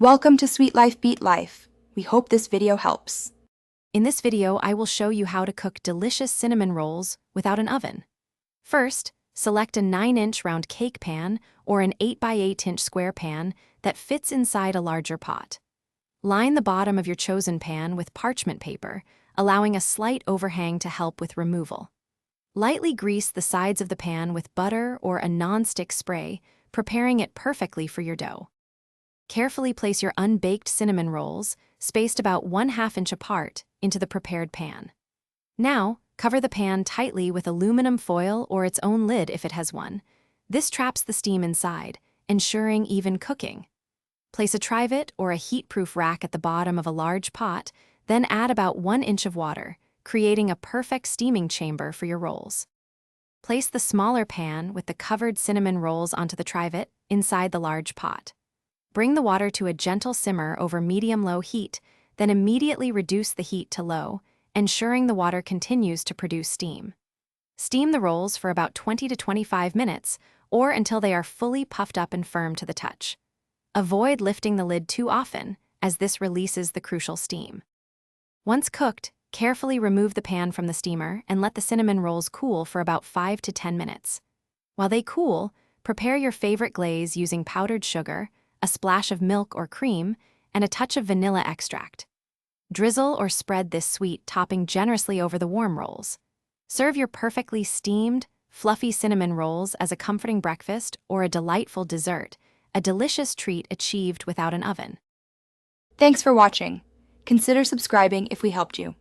Welcome to Sweet Life Beat Life. We hope this video helps. In this video, I will show you how to cook delicious cinnamon rolls without an oven. First, select a 9-inch round cake pan or an 8x8-inch square pan that fits inside a larger pot. Line the bottom of your chosen pan with parchment paper, allowing a slight overhang to help with removal. Lightly grease the sides of the pan with butter or a non-stick spray, preparing it perfectly for your dough. Carefully place your unbaked cinnamon rolls, spaced about 1/2 inch apart, into the prepared pan. Now, cover the pan tightly with aluminum foil or its own lid if it has one. This traps the steam inside, ensuring even cooking. Place a trivet or a heat-proof rack at the bottom of a large pot, then add about 1 inch of water, creating a perfect steaming chamber for your rolls. Place the smaller pan with the covered cinnamon rolls onto the trivet inside the large pot. Bring the water to a gentle simmer over medium-low heat, then immediately reduce the heat to low, ensuring the water continues to produce steam. Steam the rolls for about 20 to 25 minutes, or until they are fully puffed up and firm to the touch. Avoid lifting the lid too often, as this releases the crucial steam. Once cooked, carefully remove the pan from the steamer and let the cinnamon rolls cool for about 5 to 10 minutes. While they cool, prepare your favorite glaze using powdered sugar, a splash of milk or cream, and a touch of vanilla extract. Drizzle or spread this sweet topping generously over the warm rolls. Serve your perfectly steamed, fluffy cinnamon rolls as a comforting breakfast or a delightful dessert, a delicious treat achieved without an oven. Thanks for watching. Consider subscribing if we helped you.